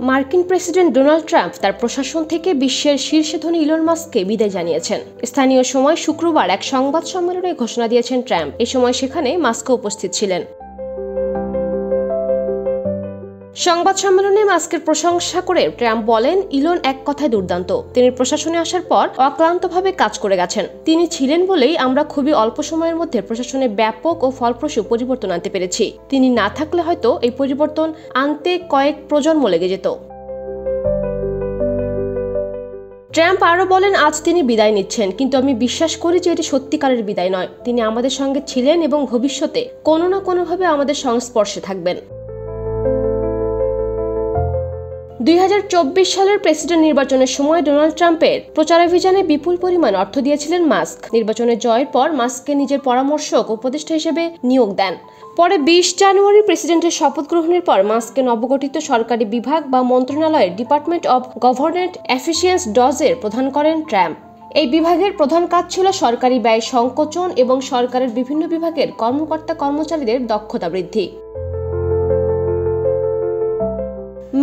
মার্কিন president Donald Trump তার প্রশাসন থেকে বিশ্বের শীর্ষে ধনী ইলন মাস্ককে বিদায় জানিয়েছেন। স্থানীয় সময় শুক্রবার এক সংবাদ সম্মেলনে ঘোষণা দিয়েছেন ট্রাম্প। এ সময় সেখানে মাস্কও উপস্থিত ছিলেন। সংবাদ সম্মেলনে মাস্কের প্রশংসা করে ট্রাম্প বলেন, ইলন এক কথায় দুর্দান্ত। তিনি প্রশাসনে আসার পর অক্লান্তভাবে কাজ করে গেছেন। তিনি ছিলেন বলেই আমরা খুবই অল্প সময়ের মধ্যে প্রশাসনে ব্যাপক ও ফলপ্রসূ পরিবর্তন আনতে পেরেছি। তিনি না থাকলে হয়তো এই পরিবর্তন আনতে কয়েক প্রজন্ম লেগে যেত। ট্রাম্প আরও বলেন, আজ তিনি বিদায় নিচ্ছেন, কিন্তু আমি বিশ্বাস করি যে এটি সত্যিকারের বিদায় নয়। তিনি আমাদের সঙ্গে ছিলেন এবং ভবিষ্যতে কোনো না কোনোভাবে আমাদের সংস্পর্শে থাকবেন। 2024 সালের প্রেসিডেন্ট নির্বাচনের সময় ডোনাল্ড ট্রাম্পের প্রচারাভিযানে বিপুল পরিমাণ অর্থ দিয়েছিলেন মাস্ক। নির্বাচনে জয়ের পর মাস্ককে নিজের পরামর্শক ও উপদেষ্টা হিসেবে নিয়োগ দেন। পরে 20 জানুয়ারি প্রেসিডেন্টের শপথ গ্রহণের পর মাস্ককে নবগঠিত সরকারি বিভাগ বা মন্ত্রণালয়ের ডিপার্টমেন্ট অব গভর্নমেন্ট এফিসিয়েন্স ডজের প্রধান করেন ট্রাম্প। এই বিভাগের প্রধান কাজ ছিল সরকারি ব্যয় সংকোচন এবং সরকারের বিভিন্ন বিভাগের কর্মকর্তা কর্মচারীদের দক্ষতা বৃদ্ধি।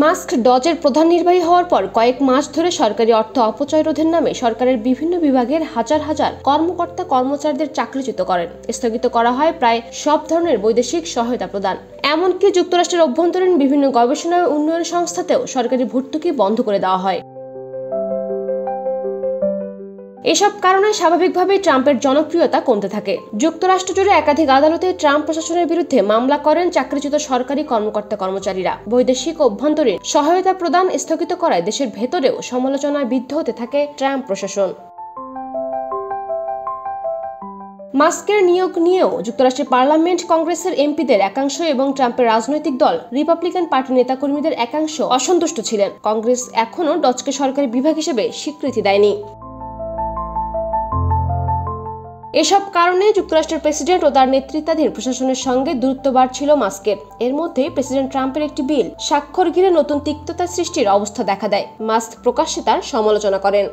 মাস্ক ডজের প্রধান নির্বাহী হওয়ার পর কয়েক মাস ধরে সরকারি অর্থ অপচয় রোধের নামে সরকারের বিভিন্ন বিভাগের হাজার হাজার কর্মকর্তা কর্মচারীদের চাকরিচ্যুত করেন। স্থগিত করা হয় প্রায় সব ধরনের বৈদেশিক সহায়তা প্রদান। এমনকি যুক্তরাষ্ট্রের অভ্যন্তরীণ বিভিন্ন গবেষণা ও উন্নয়ন সংস্থাতেও সরকারি ভর্তুকি বন্ধ করে দেওয়া হয়। এসব কারণে স্বাভাবিকভাবেই ট্রাম্পের জনপ্রিয়তা কমতে থাকে। যুক্তরাষ্ট্র জুড়ে একাধিক আদালতে ট্রাম্প প্রশাসনের বিরুদ্ধে মামলা করেন চাকরিচ্যুত সরকারি কর্মকর্তা কর্মচারীরা। বৈদেশিক অভ্যন্তরীণ সহায়তা প্রদান স্থগিত করায় দেশের ভেতরেও সমালোচনায় বিদ্ধ হতে থাকে ট্রাম্প প্রশাসন। মাস্কের নিয়োগ নিয়েও যুক্তরাষ্ট্রের পার্লামেন্ট কংগ্রেসের এমপিদের একাংশ এবং ট্রাম্পের রাজনৈতিক দল রিপাবলিকান পার্টির নেতাকর্মীদের একাংশ অসন্তুষ্ট ছিলেন। কংগ্রেস এখনও ডজকে সরকারি বিভাগ হিসেবে স্বীকৃতি দেয়নি। এসব কারণে যুক্তরাষ্ট্রের প্রেসিডেন্ট ও তার নেতৃত্বাধীন প্রশাসনের সঙ্গে দূরত্ব বাড়ছিল মাস্কের। এর মধ্যে প্রেসিডেন্ট ট্রাম্পের একটি বিল স্বাক্ষর ঘিরে নতুন তিক্ততা সৃষ্টির অবস্থা দেখা দেয়। মাস্ক প্রকাশ্যে তার সমালোচনা করেন।